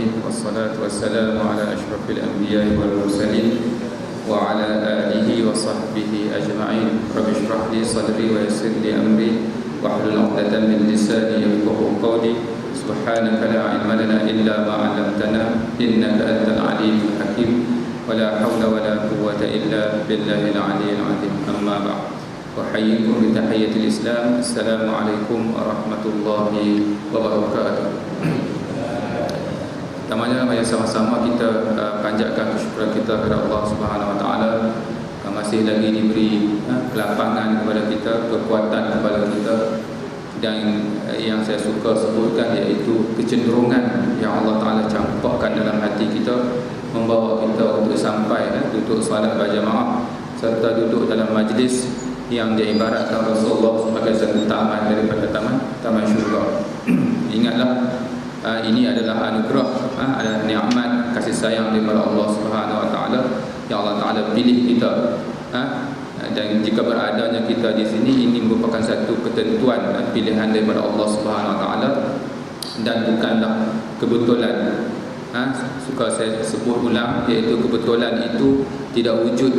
Alamin, wassalatu wassalamu ala ashrafil anbiya'i wal mursalin wa ala alihi wa sahbihi ajma'in. Rabbi shrah li sadri wa yassir li amri wahlul 'uqdatam min lisani yafqahu qawli. Subhanaka la ilma lana illa ma 'allamtana innaka antal alimul hakim. Wala hawla wala quwwata illa billahil 'aliyyil 'azim. Amma ba'd. Wahayyikum bi tahiyyatil Islam. Assalamualaikum warahmatullahi wabarakatuh. Pertamanya mari sama-sama kita panjatkan kesyukuran kita kepada Allah Subhanahu wa taala yang masih lagi diberi kelapangan kepada kita, kekuatan kepada kita, dan yang saya suka sebutkan iaitu kecenderungan yang Allah Taala campakkan dalam hati kita membawa kita untuk sampai duduk salat berjamaah serta duduk dalam majlis yang diibaratkan Rasulullah sebagai satu taman daripada taman syurga. Ingatlah, ini adalah anugerah, adalah nikmat kasih sayang daripada Allah Subhanahu wa taala yang Allah Taala pilih kita. Dan jika beradanya kita di sini, ini merupakan satu ketentuan dan pilihan daripada Allah Subhanahu wa taala dan bukanlah kebetulan. Suka saya sebut ulang, iaitu kebetulan itu tidak wujud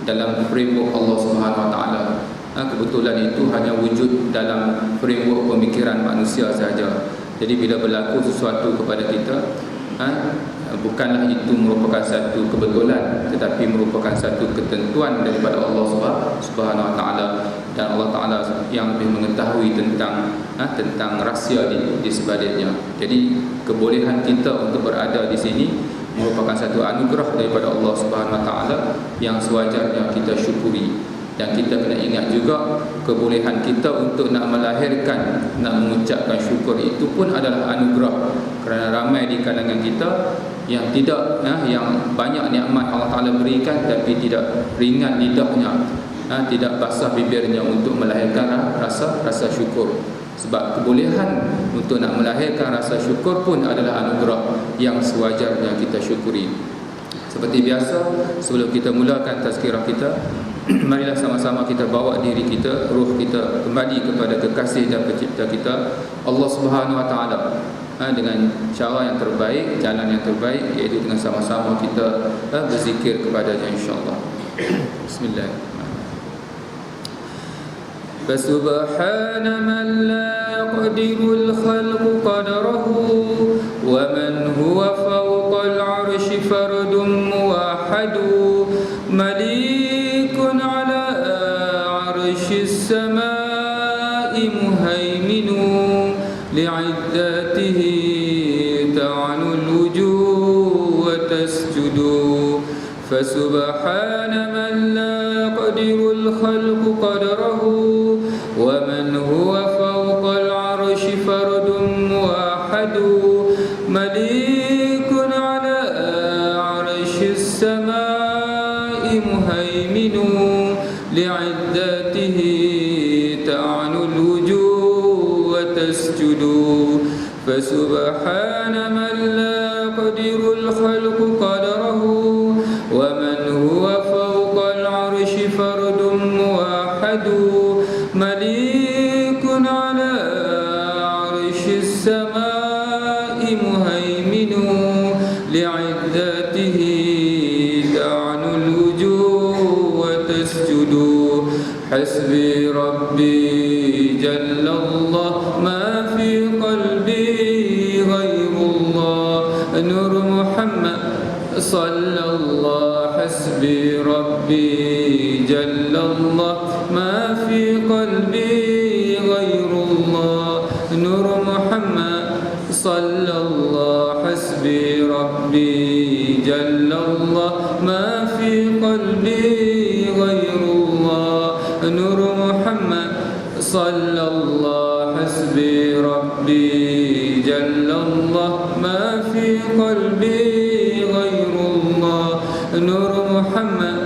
dalam framework Allah Subhanahu wa taala. Kebetulan itu hanya wujud dalam framework pemikiran manusia sahaja. Jadi bila berlaku sesuatu kepada kita, bukanlah itu merupakan satu kebetulan, tetapi merupakan satu ketentuan daripada Allah Subhanahu wa taala, dan Allah Taala yang lebih mengetahui tentang rahsia di sebaliknya. Jadi kebolehan kita untuk berada di sini merupakan satu anugerah daripada Allah Subhanahu wa taala yang sewajarnya kita syukuri. Dan kita kena ingat juga kebolehan kita untuk nak melahirkan, nak mengucapkan syukur itu pun adalah anugerah, kerana ramai di kalangan kita yang tidak yang banyak nikmat Allah Taala berikan tapi tidak ringan lidahnya, tidak basah bibirnya untuk melahirkan rasa syukur. Sebab kebolehan untuk nak melahirkan rasa syukur pun adalah anugerah yang sewajarnya kita syukuri. Seperti biasa, sebelum kita mulakan tazkirah kita, marilah sama-sama kita bawa diri kita, ruh kita kembali kepada kekasih dan pencipta kita, Allah Subhanahu wa taala, dengan cara yang terbaik, jalan yang terbaik, iaitu dengan sama-sama kita berzikir kepadanya, insya-Allah. Bismillahirrahmanirrahim. فسبحان من لا يقدر الخلق قدره ومن هو فوق العرش فرد موحد مليك على عرش السماء مهيمن لعدته تعنو الوجوه وتسجد فسبحان من لا يقدر الخلق قدره ومن هو فوق العرش فرد موحد مليك على عرش السماء مهيمن لعدته تعنو الوجوه وتسجد فسبحان من لا يقدر الخلق قدره ومن هو فوق العرش فرد موحد مليك على عرش السماء مهيمن لعدته تعنو الوجوه وتسجد حسبي ربي جل الله ما في قلبي غير الله نور محمد صلى الله حسبي ربي جل الله ما في قلبي غير الله نور محمد صلى الله حسبي ربي جل الله ما في قلبي غير الله نور محمد صلى الله حسبي ربي جل الله ما في قلبي غير الله نور محمد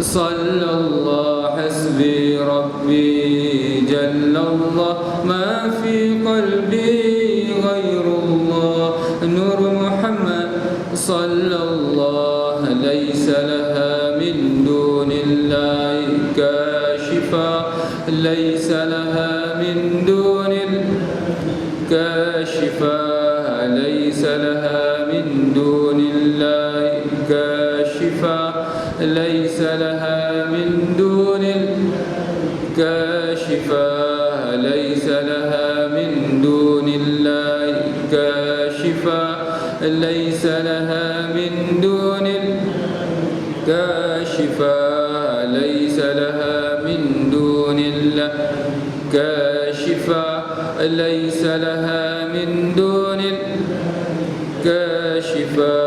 صلى الله حسبي ربي جل الله ما في قلبي غير الله نور محمد صلى الله ليس لها من دون الله كاشفا ليس لها من دون كاشفا ليس لها من دون الله كاشفا ليس لها من دون كاشفا ليس لها من دون الله كاشفا ليس لها من دون كاشفا ليس لها من دون الله كاشفا ليس لها من دون كاشفا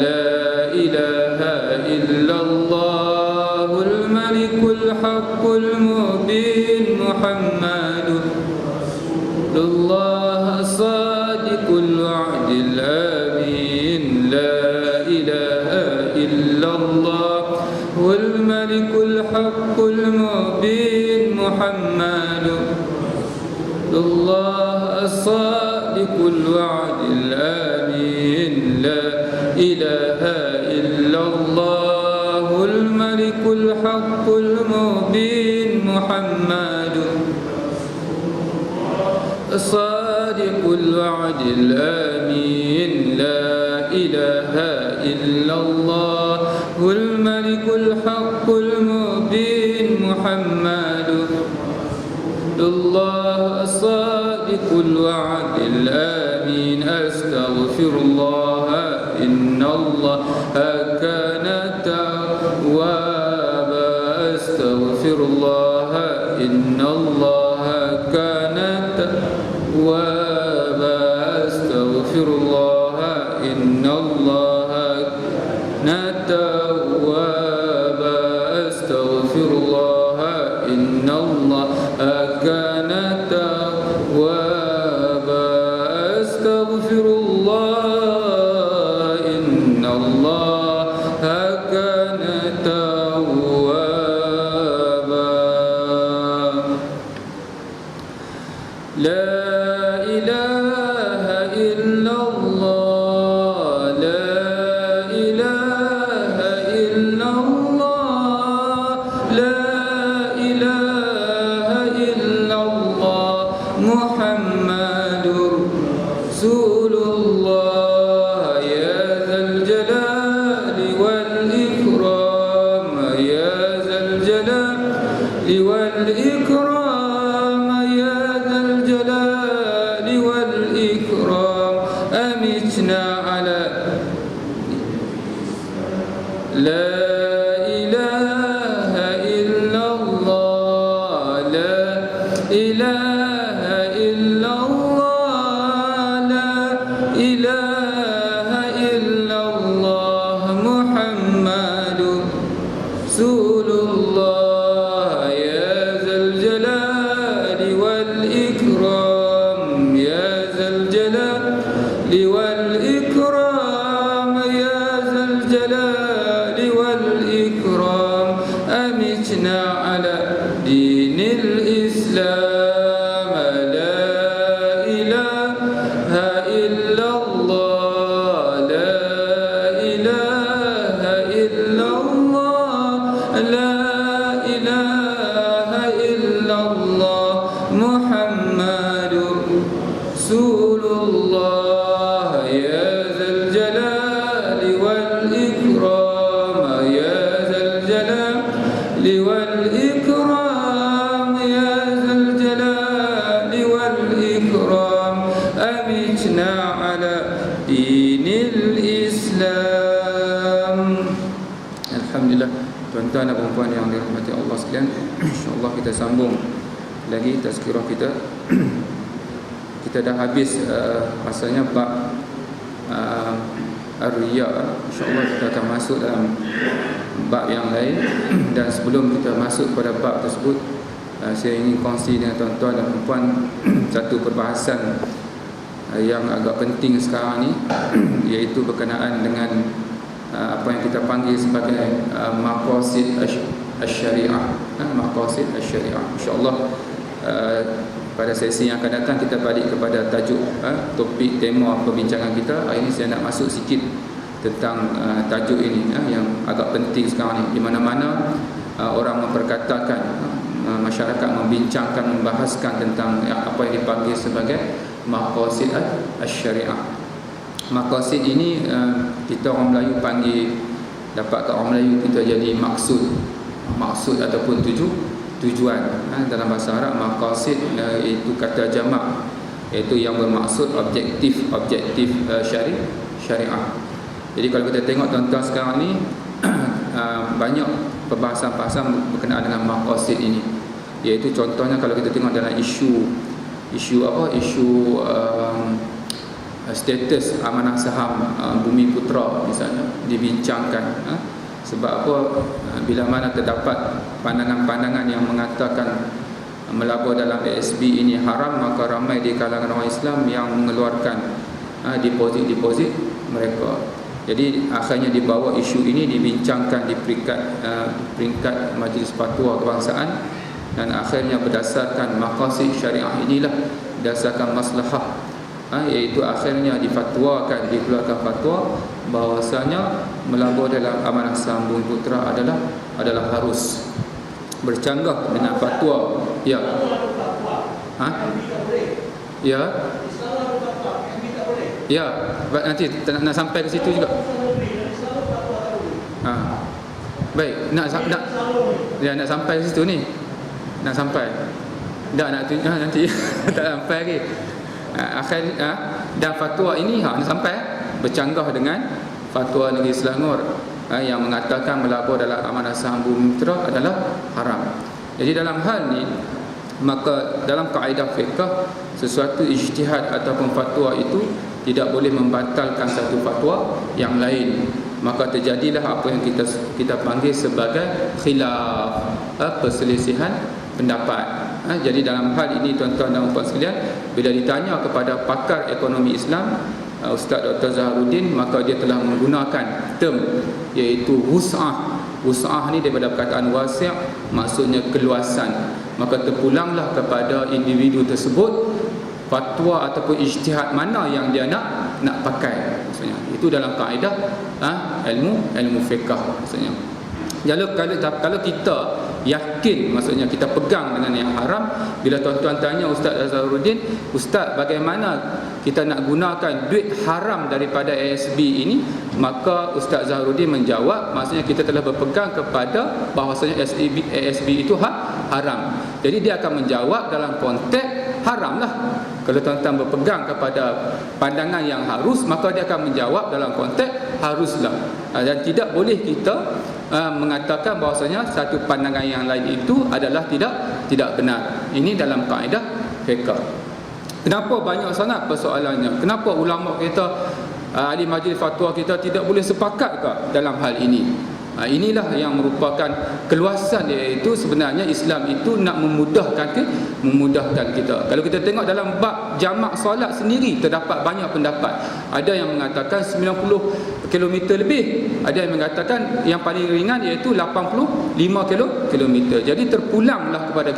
لا إله إلا الله الملك الحق المبين محمد الله الصادق الوعد الآمين لا إله إلا الله والملك الحق المبين محمد الله الصادق الوعد الآمين لا إله إلا الله الملك الحق المبين محمد الصادق الوعد الآمين لا إله إلا الله الملك الحق المبين محمد الله الصادق الوعد الآمين أستغفر الله إن الله كان توابا أستغفر الله إن الله كان توابا أستغفر الله إن الله كان توابا أستغفر الله إن الله كان توابا أستغفر الله إن الله كان توابا لا إله إلا الله لا إله إلا الله لا إله إلا الله محمد رسول الله يا ذا الجلال والإكرام يا ذا الجلال والإكرام يا ذا الجلال والإكرام أمتنا على لا إله إلا الله لا إله إلا الله لا إله إلا الله محمد رسول الله يا ذا الجلال والإكرام يا ذا الجلال والإكرام يا ذا الجلال والإكرام أمتنا على دين الإسلام لا إله إلا الله لا إله إلا الله لا إله إلا الله محمد رسول الله يا ذا الجلال والإكرام يا ذا الجلال والإكرام يا ذا الجلال والإكرام أمتنا على دين الإسلام. Alhamdulillah, tuan-tuan dan puan yang dirahmati Allah sekalian, insya-Allah kita sambung lagi tazkirah kita. Kita dah habis rasanya bab ar-riya. Insya-Allah kita akan masuk dalam bab yang lain. Dan sebelum kita masuk pada bab tersebut, saya ingin kongsi dengan tuan-tuan dan puan satu perbahasan yang agak penting sekarang ni, iaitu berkenaan dengan apa yang kita panggil sebagai maqasid asy-syariah. Maqasid asy-syariah. Insya-Allah pada sesi yang akan datang kita balik kepada tajuk topik tema perbincangan kita. Hari ini saya nak masuk sikit tentang tajuk ini yang agak penting sekarang ni, di mana-mana orang memperkatakan, masyarakat membincangkan, membahaskan tentang apa yang dipanggil sebagai maqasid asy-syariah. Maqasid ini kita orang Melayu panggil, dapat kat orang Melayu kita jadi maksud ataupun tujuan. Dalam bahasa Arab maqasid itu kata jamak, iaitu yang bermaksud objektif syariah. Jadi kalau kita tengok tuan-tuan sekarang ni banyak perbahasan-perbahasan berkenaan dengan maqasid ini, iaitu contohnya kalau kita tengok dalam isu status amanah saham Bumi Putra misalnya dibincangkan. Sebab apa? Bila mana terdapat pandangan-pandangan yang mengatakan melabur dalam ASB ini haram, maka ramai di kalangan orang Islam yang mengeluarkan deposit mereka. Jadi akhirnya dibawa isu ini dibincangkan di peringkat Majlis Fatwa Kebangsaan, dan akhirnya berdasarkan maqasid syariah inilah, berdasarkan maslahah, iaitu akhirnya difatwakan, dikeluarkan fatwa bahawasanya melabur dalam amanah saham Bumi Putra adalah harus bercanggah dengan fatwa. Ya. Ya. Ya, nanti nak sampai ke situ juga. Baik, nak sampai ke situ ni. Nak sampai. Nak nanti tak sampai lagi. Dan fatwa ini nak sampai bercanggah dengan fatwa Negeri Selangor yang mengatakan melabur dalam amanah saham Bumi Putra adalah haram. Jadi dalam hal ni, maka dalam kaedah fiqh, sesuatu ijtihad ataupun fatwa itu tidak boleh membatalkan satu fatwa yang lain. Maka terjadilah apa yang kita panggil sebagai khilaf, perselisihan pendapat. Jadi dalam hal ini tuan-tuan dan puan sekalian, bila ditanya kepada pakar ekonomi Islam Ustaz Dr. Zaharuddin, maka dia telah menggunakan term iaitu wus'ah. Wus'ah ni daripada perkataan wasi', maksudnya keluasan. Maka terpulanglah kepada individu tersebut fatwa ataupun ijtihad mana yang dia nak pakai, maksudnya. Itu dalam kaedah ilmu fiqh, maksudnya. Kalau kita yakin, maksudnya kita pegang dengan yang haram, bila tuan-tuan tanya Ustaz Zaharuddin, Ustaz bagaimana kita nak gunakan duit haram daripada ASB ini, maka Ustaz Zaharuddin menjawab, maksudnya kita telah berpegang kepada bahawasanya ASB itu haram. Jadi dia akan menjawab dalam konteks haram lah. Kalau tuan-tuan berpegang kepada pandangan yang harus, maka dia akan menjawab dalam konteks haruslah. Dan tidak boleh kita mengatakan bahawasanya satu pandangan yang lain itu adalah tidak benar. Ini dalam kaedah fiqh. Kenapa banyak sangat persoalannya? Kenapa ulama kita, ahli majlis fatwa kita tidak boleh sepakat ke dalam hal ini? Inilah yang merupakan keluasan, iaitu sebenarnya Islam itu nak memudahkan kita. Kalau kita tengok dalam bab jamak solat sendiri, terdapat banyak pendapat. Ada yang mengatakan 90 km lebih, ada yang mengatakan yang paling ringan iaitu 85 km. Jadi terpulanglah kepada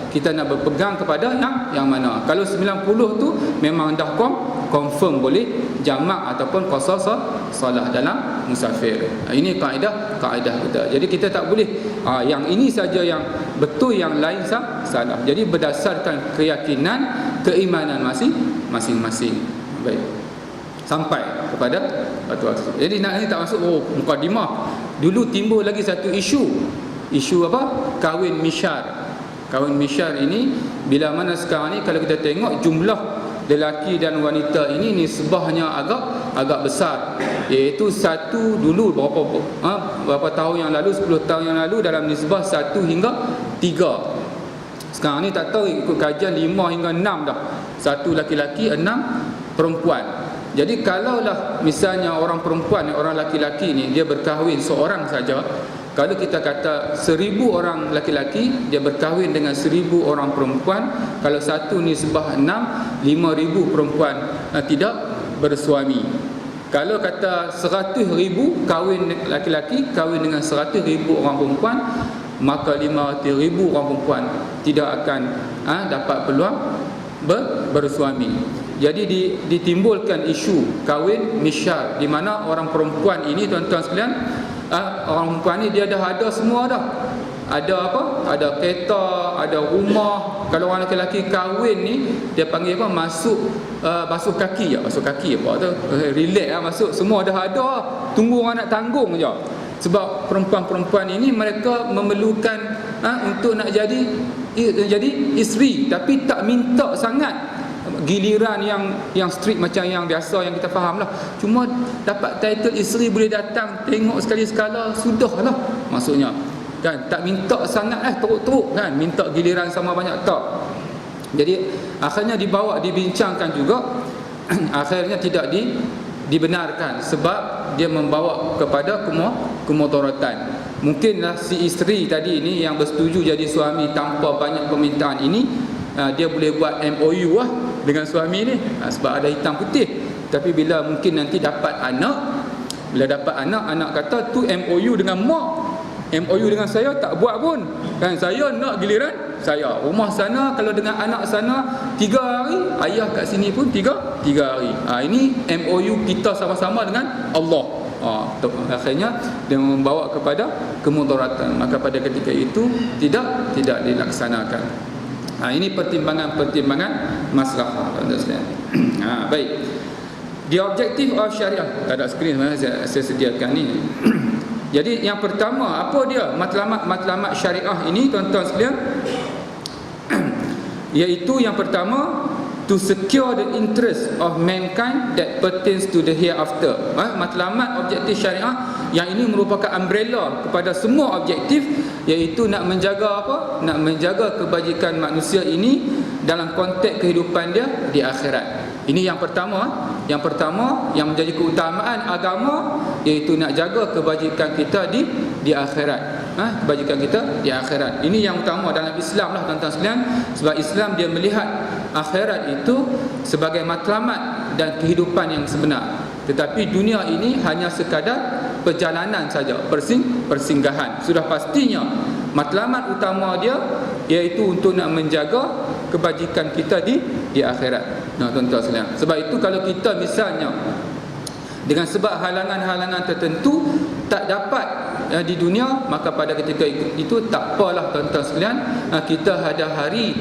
kita nak berpegang kepada yang mana. Kalau 90 tu memang dah confirm boleh jamak ataupun qasar solat dalam musafir. Ini kaedah kita. Jadi kita tak boleh yang ini saja yang betul, yang lain salah. Jadi berdasarkan keyakinan, keimanan masing-masing. Baik. Sampai kepada fatwa tersebut. Jadi ini tak masuk mukadimah. Dulu timbul lagi satu isu apa? Kahwin misyar. Kahwin misyar ini, bila mana sekarang ni kalau kita tengok jumlah lelaki dan wanita ini nisbahnya agak besar, iaitu satu dulu berapa tahun yang lalu, 10 tahun yang lalu, dalam nisbah 1 hingga 3. Sekarang ni tak tahu, ikut kajian 5 hingga 6 dah. 1 laki-laki, 6 perempuan. Jadi kalaulah misalnya orang perempuan, orang laki-laki ni dia berkahwin seorang saja, kalau kita kata 1000 orang laki-laki dia berkahwin dengan 1000 orang perempuan, kalau satu nisbah 6, 5000 perempuan tidak bersuami. Kalau kata 100,000 kahwin laki-laki kahwin dengan 100,000 orang perempuan, maka 500,000 orang perempuan tidak akan dapat peluang bersuami. Jadi ditimbulkan isu kahwin misyar, di mana orang perempuan ini, tuan-tuan sekalian, orang perempuan ni dia dah ada semua dah. ada apa? Ada kereta, ada rumah. Kalau orang lelaki kahwin ni, dia panggil apa? Basuh kaki. Basuh kaki apa tu? Relax lah masuk. Semua dah ada. Tunggu orang nak tanggung je. Sebab perempuan-perempuan ini mereka memerlukan untuk nak jadi isteri, tapi tak minta sangat giliran yang strict macam yang biasa yang kita faham lah. Cuma dapat title isteri, boleh datang tengok sekali-sekala, sudahlah maksudnya kan. Tak minta sangat teruk-teruk kan, minta giliran sama banyak tak. Jadi akhirnya dibincangkan juga akhirnya tidak dibenarkan sebab dia membawa kepada kemudaratan. Mungkinlah si isteri tadi ini yang bersetuju jadi suami tanpa banyak permintaan ini, dia boleh buat MOU lah dengan suami ni, sebab ada hitam putih. Tapi bila mungkin nanti dapat anak, anak kata tu MOU dengan mak, MOU dengan saya tak buat pun kan, saya nak giliran saya. Rumah sana kalau dengan anak sana 3 hari, ayah kat sini pun 3 hari. Ini MOU kita sama-sama dengan Allah. Akhirnya dia membawa kepada kemudaratan. Maka pada ketika itu tidak dilaksanakan. Ini pertimbangan maslahah. Baik. The objective of syariah. Tak ada skrin saya sediakan ni. Jadi yang pertama, apa dia matlamat syariah ini tuan-tuan sekalian? Iaitu yang pertama, to secure the interest of mankind that pertains to the hereafter. Matlamat objektif syariah yang ini merupakan umbrella kepada semua objektif, iaitu nak menjaga apa? Nak menjaga kebajikan manusia ini dalam konteks kehidupan dia di akhirat. Ini yang pertama. Yang pertama yang menjadi keutamaan agama, iaitu nak jaga kebajikan kita di akhirat. Kebajikan kita di akhirat. Ini yang utama dalam Islam lah tuan-tuan sekalian. Sebab Islam dia melihat akhirat itu sebagai matlamat dan kehidupan yang sebenar. Tetapi dunia ini hanya sekadar perjalanan saja, persinggahan. Sudah pastinya matlamat utama dia iaitu untuk nak menjaga kebajikan kita di akhirat. Tuan-tuan sekalian. Sebab itu kalau kita misalnya dengan sebab halangan-halangan tertentu tak dapat di dunia, maka pada ketika itu tak apalah tuan-tuan sekalian, kita ada hari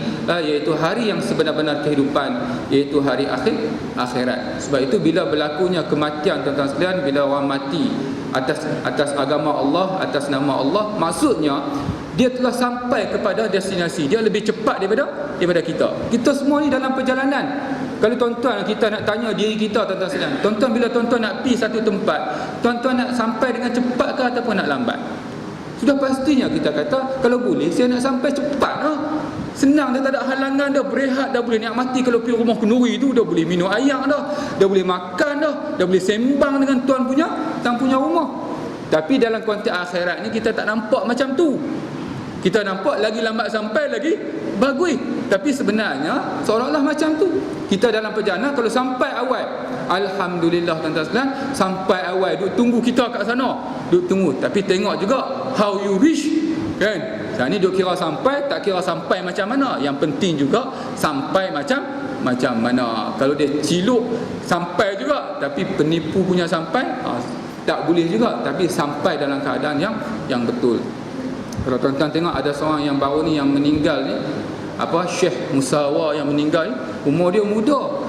iaitu hari yang sebenar-benar kehidupan, iaitu hari akhirat. Sebab itu bila berlakunya kematian tuan-tuan sekalian, bila orang mati atas agama Allah, atas nama Allah, maksudnya dia telah sampai kepada destinasi. Dia lebih cepat daripada kita. Kita semua ni dalam perjalanan. Kalau tuan-tuan kita nak tanya diri kita tuan-tuan sekalian, tuan-tuan bila tuan-tuan nak pergi satu tempat, tuan-tuan nak sampai dengan cepat ke ataupun nak lambat? Sudah pastinya kita kata kalau boleh saya nak sampai cepat lah. Senang, dah tak ada halangan dah, berehat dah, boleh nikmati. Kalau pergi rumah kenduri tu dah boleh minum air dah boleh makan dah boleh sembang dengan tuan punya rumah. Tapi dalam konteks akhirat ni kita tak nampak macam tu. Kita nampak lagi lambat sampai lagi bagus. Tapi sebenarnya seolah-olah macam tu. Kita dalam perjalanan, kalau sampai awal, alhamdulillah tuan-tuan sekalian, sampai awal duk tunggu kita kat sana, duk tunggu. Tapi tengok juga how you reach kan. Sekarang ni duk kira sampai, tak kira sampai macam mana. Yang penting juga sampai macam mana. Kalau dia ciluk sampai juga, tapi penipu punya sampai tak boleh juga. Tapi sampai dalam keadaan yang betul. Kalau tuan-tuan tengok ada seorang yang baru ni yang meninggal ni, Syekh Musawa yang meninggal ni, umur dia muda,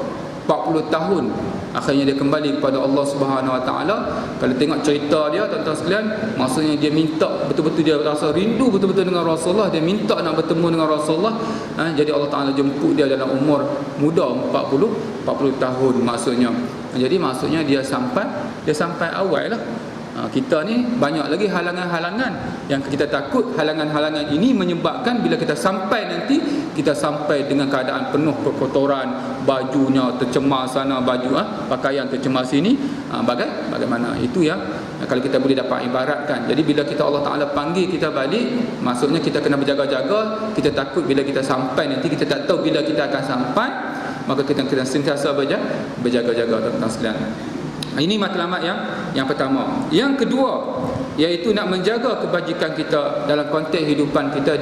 40 tahun. Akhirnya dia kembali kepada Allah Subhanahu Wa Taala. Kalau tengok cerita dia tuan-tuan sekalian, maksudnya dia minta betul-betul, dia rasa rindu betul-betul dengan Rasulullah, dia minta nak bertemu dengan Rasulullah. Jadi Allah Taala jemput dia dalam umur muda, 40 tahun maksudnya. Jadi maksudnya dia sampai awal lah. Kita ni banyak lagi halangan-halangan yang kita takut. Halangan-halangan ini menyebabkan bila kita sampai nanti, kita sampai dengan keadaan penuh kekotoran, bajunya tercemar sana, pakaian tercemar sini. Bagaimana itu yang kalau kita boleh dapat ibaratkan. Jadi bila kita Allah Ta'ala panggil kita balik, maksudnya kita kena berjaga-jaga. Kita takut bila kita sampai nanti, kita tak tahu bila kita akan sampai, maka kita kena sentiasa berjaga-jaga tuan-tuan sekalian. Ini matlamat yang pertama. Yang kedua, iaitu nak menjaga kebajikan kita dalam konteks kehidupan kita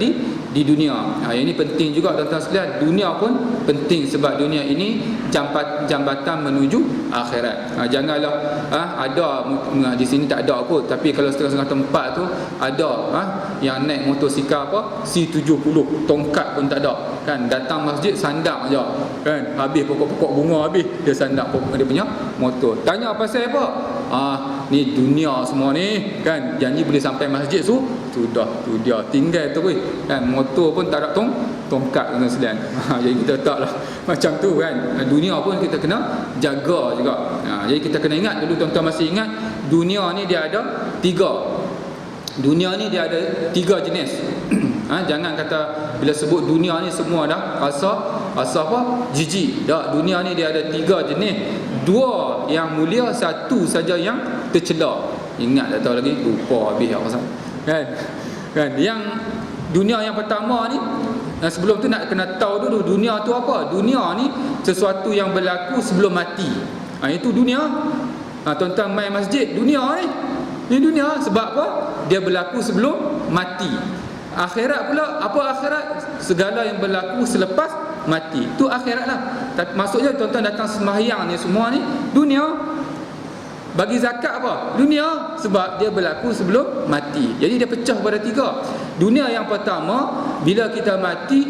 di dunia. Yang ini penting juga tuan-tuan sekalian. Dunia pun penting sebab dunia ini jambatan menuju akhirat. Janganlah ada di sini tak ada kot, tapi kalau setengah-setengah tempat tu ada yang naik motosikal C70, tongkat pun tak ada kan, datang masjid sandak aja kan, habis pokok-pokok bunga habis dia sandak dia punya motor. Tanya pasal apa? Ni dunia semua ni kan, janji boleh sampai masjid sudah tu dia tinggal tu kan, motor pun tak ada tongkat dengan selain. Jadi kita taklah macam tu kan. Dunia pun kita kena jaga juga. Jadi kita kena ingat dulu, tuan-tuan masih ingat dunia ni dia ada tiga. Dunia ni dia ada tiga jenis. Jangan kata bila sebut dunia ni semua dah rasa apa? Jijik. Tak, dunia ni dia ada tiga jenis. Dua yang mulia, satu saja yang tercela. Ingat tak tahu lagi, lupa habis apa kan. Yang dunia yang pertama ni, sebelum tu nak kena tahu dulu dunia tu apa. Dunia ni sesuatu yang berlaku sebelum mati. Itu dunia. Tuan-tuan main masjid, dunia ni. Ini dunia sebab apa? Dia berlaku sebelum mati. Akhirat pula, apa akhirat? Segala yang berlaku selepas mati. Itu akhirat lah. Maksudnya tuan-tuan datang sembahyang ni semua ni dunia. Bagi zakat apa? Dunia. Sebab dia berlaku sebelum mati. Jadi dia pecah pada tiga. Dunia yang pertama, bila kita mati,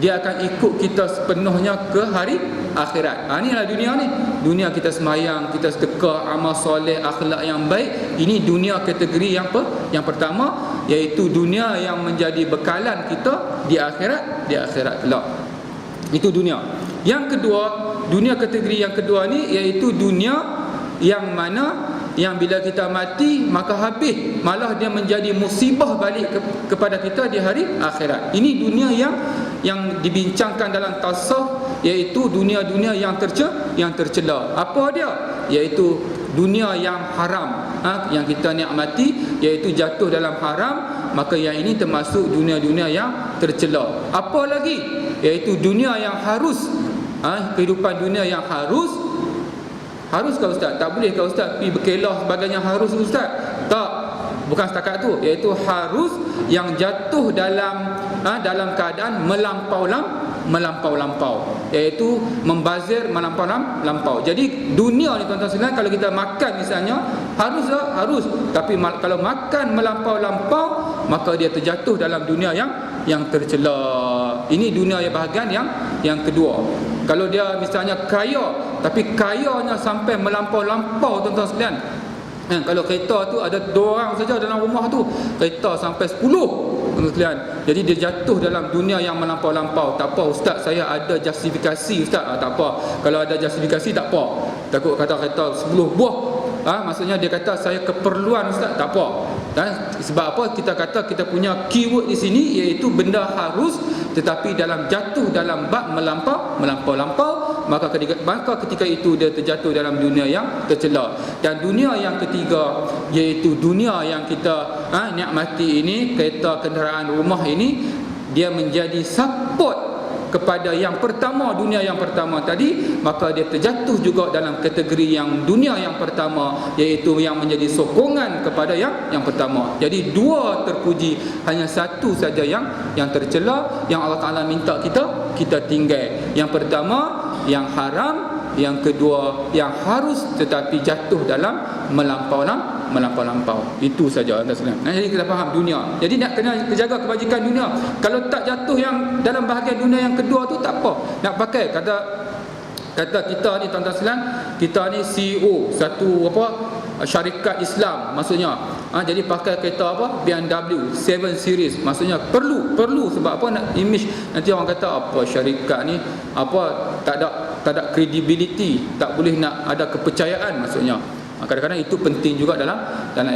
dia akan ikut kita sepenuhnya ke hari akhirat. Inilah dunia ni. Dunia kita sembahyang, kita sedekah, amal soleh, akhlak yang baik. Ini dunia kategori yang pertama, iaitu dunia yang menjadi bekalan kita di akhirat kelak. Itu dunia. Yang kedua, dunia kategori yang kedua ni iaitu dunia yang mana yang bila kita mati maka habis, malah dia menjadi musibah balik kepada kita di hari akhirat. Ini dunia yang dibincangkan dalam tasawuf, iaitu dunia-dunia yang tercela. Apa dia? Iaitu dunia yang haram, yang kita nikmati, iaitu jatuh dalam haram. Maka yang ini termasuk dunia-dunia yang tercela. Apa lagi? Iaitu dunia yang harus, kehidupan dunia yang harus. Haruskah ustaz? Tak boleh kah ustaz pergi berkelah sebagainya harus ustaz? Tak, bukan setakat tu, iaitu harus yang jatuh dalam keadaan melampau-lampau, iaitu membazir melampau-lampau. Jadi dunia ni tuan-tuan sekalian, kalau kita makan misalnya harus, tapi kalau makan melampau-lampau maka dia terjatuh dalam dunia yang tercela. Ini dunia yang bahagian yang kedua. Kalau dia misalnya kaya, tapi kayanya sampai melampau-lampau tuan-tuan sekalian. Kalau kereta tu ada 2 orang saja dalam rumah tu, kereta sampai 10 tuan-tuan sekalian. Jadi dia jatuh dalam dunia yang melampau-lampau. Tak apa ustaz, saya ada justifikasi ustaz. Tak apa. Kalau ada justifikasi tak apa. Takut kata kereta 10 buah. Maksudnya dia kata saya keperluan ustaz. Tak apa. Sebab apa kita kata kita punya keyword di sini iaitu benda harus, tetapi jatuh dalam bab melampau-lampau, maka ketika itu dia terjatuh dalam dunia yang tercela. Dan dunia yang ketiga iaitu dunia yang kita nikmati ini, kereta, kenderaan, rumah ini, dia menjadi support kepada yang pertama, dunia yang pertama tadi, maka dia terjatuh juga dalam kategori yang dunia yang pertama, iaitu yang menjadi sokongan kepada yang pertama. Jadi dua terpuji, hanya satu saja yang tercela, yang Allah Ta'ala minta kita tinggal. Yang pertama yang haram, yang kedua yang harus tetapi jatuh dalam melampau-lampau. Itu saja. Jadi kita faham dunia. Jadi nak kena jaga kebajikan dunia. Kalau tak jatuh yang dalam bahagian dunia yang kedua tu tak apa. Nak pakai kata kita ni tuan-tuan sekalian, kita ni CEO satu syarikat Islam maksudnya. Jadi pakai kereta BMW 7 series, maksudnya perlu sebab apa? Nak image, nanti orang kata apa syarikat ni tak ada credibility, tak boleh nak ada kepercayaan maksudnya. Kadang-kadang itu penting juga dalam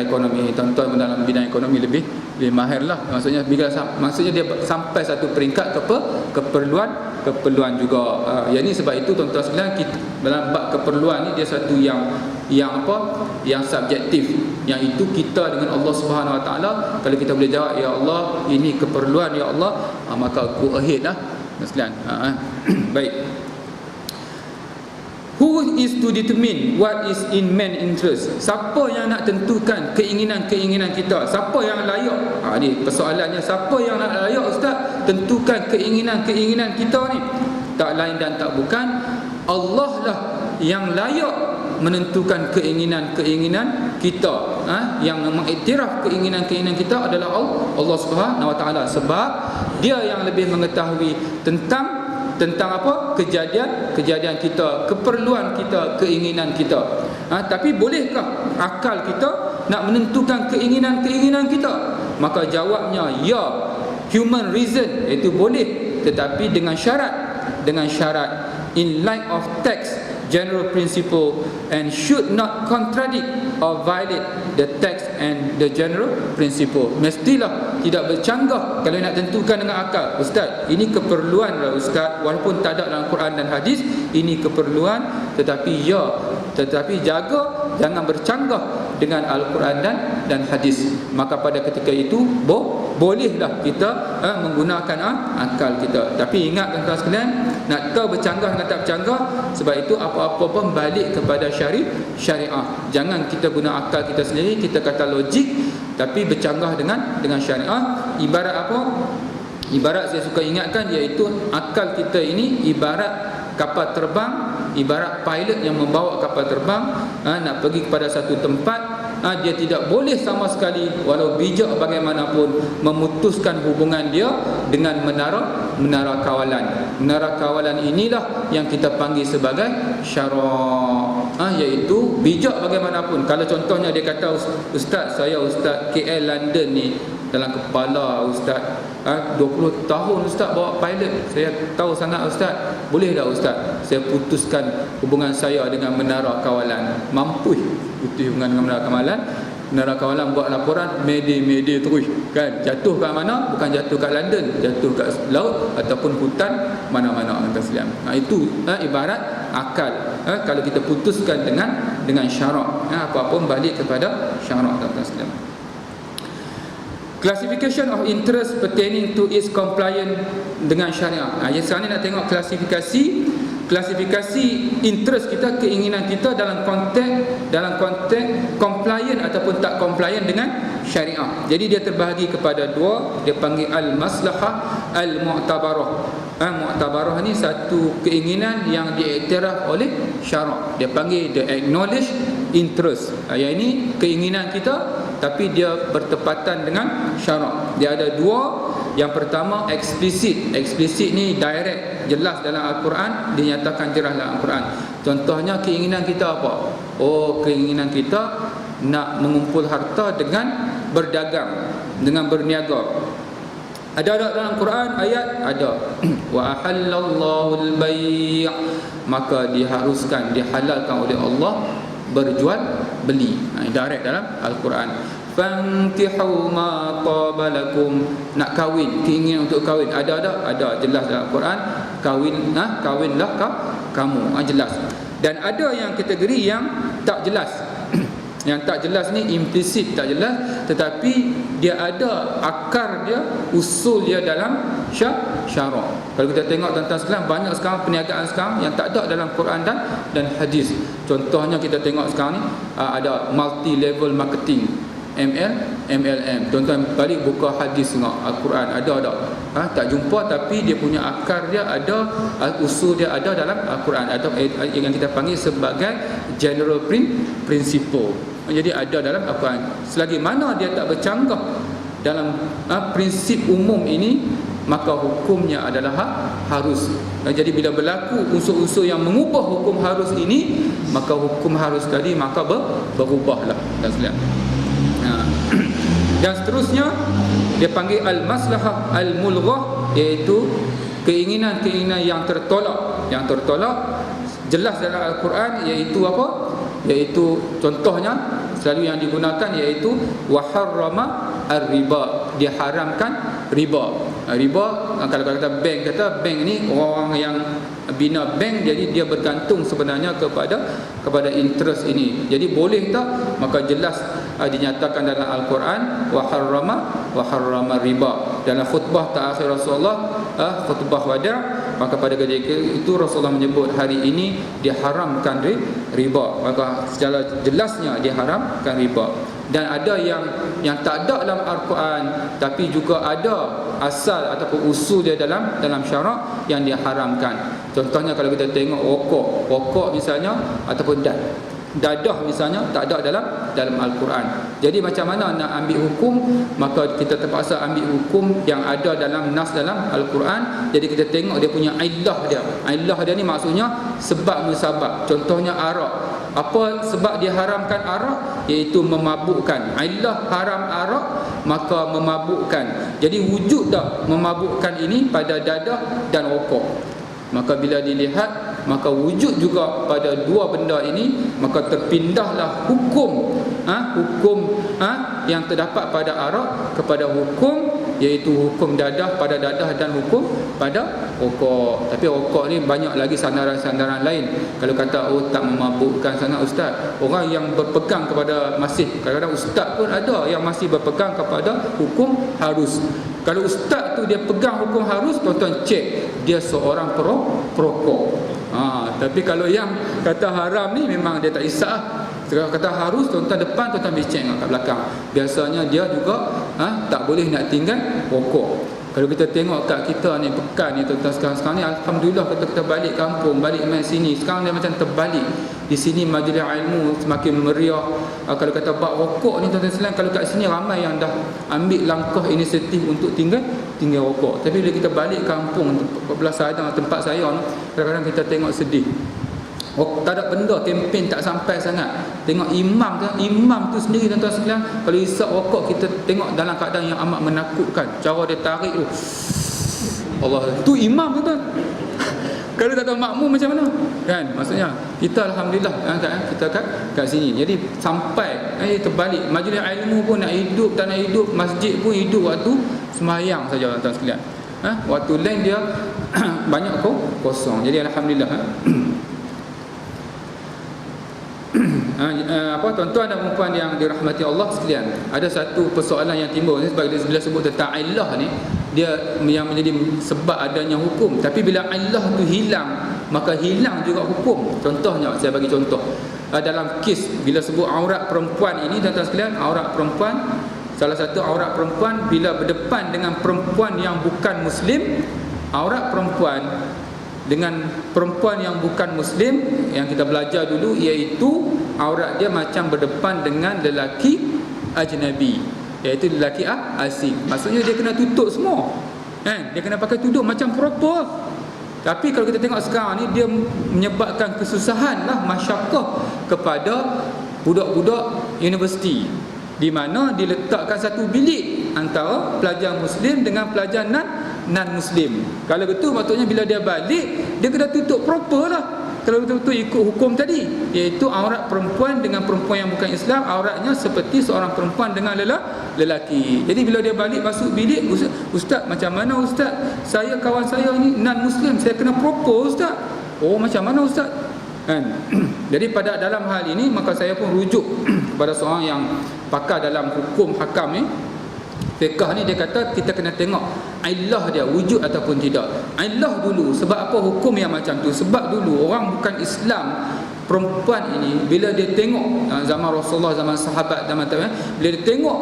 ekonomi. Tuan-tuan dalam bidang ekonomi lebih mahir lah. Maksudnya dia sampai satu peringkat keperluan juga. Yang ini sebab itu tuan-tuan sekalian, dalam bab keperluan ni dia satu yang subjektif. Yang itu kita dengan Allah Subhanahu Wa Taala, kalau kita boleh jawab ya Allah ini keperluan ya Allah, maka go ahead lah sekalian. Baik. Who is to determine what is in man interest? Siapa yang nak tentukan keinginan-keinginan kita? Siapa yang layak? Ni persoalannya, siapa yang nak layak Ustaz tentukan keinginan-keinginan kita ni? Tak lain dan tak bukan, Allah lah yang layak menentukan keinginan-keinginan kita. Yang mengiktiraf keinginan-keinginan kita adalah Allah Subhanahu Wa Taala, sebab Dia yang lebih mengetahui tentang apa? Kejadian kita, keperluan kita, keinginan kita. Tapi bolehkah akal kita nak menentukan keinginan-keinginan kita? Maka jawabnya ya, human reason itu boleh, tetapi dengan syarat in light of text, general principle, and should not contradict or violate the text and the general principle. Mestilah tidak bercanggah kalau nak tentukan dengan akal. Ustaz, ini keperluan lah Ustaz, walaupun tak ada dalam Quran dan hadis, ini keperluan, tetapi jaga jangan bercanggah dengan Al-Quran dan hadis. Maka pada ketika itu bolehlah kita menggunakan akal kita. Tapi ingat tuan-tuan sekalian, nak tahu bercanggah dengan tak bercanggah, sebab itu apa-apa pun balik kepada syariah. Jangan kita guna akal kita sendiri, kita kata logik, tapi bercanggah dengan syariah. Ibarat apa? Ibarat saya suka ingatkan, iaitu akal kita ini ibarat kapal terbang, ibarat pilot yang membawa kapal terbang nak pergi kepada satu tempat. Dia tidak boleh sama sekali, walau bijak bagaimanapun, memutuskan hubungan dia dengan menara kawalan. Menara kawalan inilah yang kita panggil sebagai syarak. Iaitu bijak bagaimanapun. Kalau contohnya dia kata, Ustaz, saya Ustaz KL London ni dalam kepala Ustaz 20 tahun Ustaz bawa pilot, saya tahu sangat Ustaz, boleh tak Ustaz saya putuskan hubungan saya dengan menara kawalan? Mampu putus hubungan dengan menara kawalan. Menara kawalan buat laporan, mayday terus kan, jatuh kat mana? Bukan jatuh kat London, jatuh kat laut ataupun hutan mana-mana atas Islam. Itu ibarat akal. Kalau kita putuskan dengan syarak, apa pun balik kepada syarak atas Islam. Classification of interest pertaining to its compliance dengan syariah. Yang sekarang ni nak tengok klasifikasi interest kita, keinginan kita dalam konteks compliant ataupun tak compliant dengan syariah. Jadi dia terbahagi kepada dua, dia panggil al-maslahah, al-mu'tabarah. Mu'tabarah ni satu keinginan yang diiktiraf oleh syarak. Dia panggil the acknowledged interest. Yang ini keinginan kita tapi dia bertepatan dengan syarak. Dia ada dua. Yang pertama eksplisit. Eksplisit ni direct, jelas dalam Al-Quran, dinyatakan jelas dalam Al-Quran. Contohnya keinginan kita apa? Keinginan kita nak mengumpul harta dengan berdagang, dengan berniaga. Ada dalam Quran ayat? Ada. Wa ahallallahu al-bay', maka diharuskan, dihalalkan oleh Allah berjual beli. Direct dalam Al-Quran. Fankihu ma taba lakum, nak kahwin, keinginan untuk kahwin. Ada jelas dalam Al-Quran. Kahwinlah kamu, jelas. Dan ada yang kategori yang tak jelas. Yang tak jelas ni implisit, tak jelas, tetapi dia ada akar dia, usul dia dalam syarak. Kalau kita tengok tuan-tuan sekalian, banyak sekarang perniagaan sekarang yang tak ada dalam Quran dan hadis. Contohnya kita tengok sekarang ni ada multi level marketing, MLM. Tuan-tuan balik buka hadis tengok Al-Quran, ada tak jumpa, tapi dia punya akar dia ada, usul dia ada dalam Al-Quran, atau yang kita panggil sebagai general principle. Jadi ada dalam Al-Quran. Selagi mana dia tak bercanggah dalam prinsip umum ini, maka hukumnya adalah harus. Jadi bila berlaku unsur-unsur yang mengubah hukum harus ini, maka hukum harus tadi maka berubahlah. Dan seterusnya dia panggil al-maslahah al-mulghah, iaitu keinginan-keinginan yang tertolak. Yang tertolak jelas dalam Al-Quran, iaitu apa? Iaitu contohnya selalu yang digunakan iaitu wa harrama ar-riba, dia haramkan riba. Riba, kalau kata bank ni orang yang bina bank, jadi dia bergantung sebenarnya kepada interest ini. Jadi boleh tak? Maka jelas dinyatakan dalam Al-Quran wa harrama riba. Dalam khutbah terakhir Rasulullah, khutbah wada', maka pada ketika itu Rasulullah menyebut hari ini diharamkan riba. Maka secara jelasnya diharamkan riba. Dan ada yang tak ada dalam Al-Quran, tapi juga ada asal ataupun usul dia dalam syarak yang diharamkan. Contohnya kalau kita tengok rokok misalnya, ataupun dadah misalnya, tak ada dalam Al-Quran. Jadi macam mana nak ambil hukum? Maka kita terpaksa ambil hukum yang ada dalam nas dalam Al-Quran. Jadi kita tengok dia punya illah dia. Illah dia ni maksudnya sebab musabab. Contohnya arak. Apa sebab diharamkan arak? Iaitu memabukkan. Illah haram arak, maka memabukkan. Jadi wujud dah memabukkan ini pada dadah dan rokok. Maka bila dilihat, maka wujud juga pada dua benda ini, maka terpindahlah hukum yang terdapat pada arak kepada hukum, iaitu hukum dadah pada dadah dan hukum pada rokok. Tapi rokok ni banyak lagi sandaran-sandaran lain. Kalau kata tak memabukkan sangat ustaz, orang yang berpegang kepada masih, kadang-kadang ustaz pun ada yang masih berpegang kepada hukum harus. Kalau ustaz tu dia pegang hukum harus, tuan-tuan cek, dia seorang perokok. Tapi kalau yang kata haram ni memang dia tak isah. Kalau kata harus, tuan-tuan depan, tuan-tuan becek kat belakang. Biasanya dia juga tak boleh nak tinggal rokok. Kalau kita tengok kat kita ni, pekan ni tuan-tuan, sekarang ni alhamdulillah kita balik kampung, balik main sini. Sekarang dia macam terbalik. Di sini majlis ilmu semakin meriah. Kalau kata bab rokok ni tuan-tuan sekalian, kalau kat sini ramai yang dah ambil langkah inisiatif untuk tinggal rokok. Tapi bila kita balik kampung belah Sadang, tempat saya, kadang-kadang kita tengok sedih. Tak ada benda, kempen tak sampai sangat. Tengok imam tu sendiri tuan-tuan sekalian, kalau isap rokok kita tengok dalam keadaan yang amat menakutkan. Cara dia tarik tu, Allah, tu imam tuan-tuan. Kalau tak tahu makmum macam mana? Kan? Maksudnya kita alhamdulillah kita kat sini. Jadi sampai terbalik. Majlis ilmu pun nak hidup, tak nak hidup, masjid pun hidup waktu sembahyang saja tuan-tuan sekalian. Waktu lain dia banyak kosong. Jadi alhamdulillah. Tuan-tuan dan puan yang dirahmati Allah sekalian, ada satu persoalan yang timbul sebab bila sebut tentang illah ni, dia yang menjadi sebab adanya hukum. Tapi bila illah tu hilang, maka hilang juga hukum. Contohnya, saya bagi contoh dalam kes bila sebut aurat perempuan ini, tuan-tuan sekalian, aurat perempuan, salah satu aurat perempuan bila berdepan dengan perempuan yang bukan muslim, aurat perempuan dengan perempuan yang bukan muslim yang kita belajar dulu, iaitu aurat dia macam berdepan dengan lelaki ajnabi, iaitu lelaki asing. Maksudnya dia kena tutup semua, dia kena pakai tudung macam proper. Tapi kalau kita tengok sekarang ni, dia menyebabkan kesusahan lah, masyakkah kepada budak-budak universiti, di mana diletakkan satu bilik antara pelajar muslim dengan pelajar non-muslim. Kalau betul, maksudnya bila dia balik, dia kena tutup proper lah. Kalau betul-betul ikut hukum tadi, iaitu aurat perempuan dengan perempuan yang bukan Islam, auratnya seperti seorang perempuan dengan lelaki. Jadi bila dia balik masuk bilik, ustaz macam mana ustaz? Saya, kawan saya ni non-muslim, saya kena proper ustaz. Oh, macam mana ustaz? Jadi pada dalam hal ini, maka saya pun rujuk kepada seorang yang pakar dalam hukum hakam ni, fiqh ni. Dia kata kita kena tengok illah dia wujud ataupun tidak. Illah dulu, sebab apa hukum yang macam tu? Sebab dulu orang bukan Islam, perempuan ini bila dia tengok zaman Rasulullah, zaman sahabat, zaman tabi'in, bila dia tengok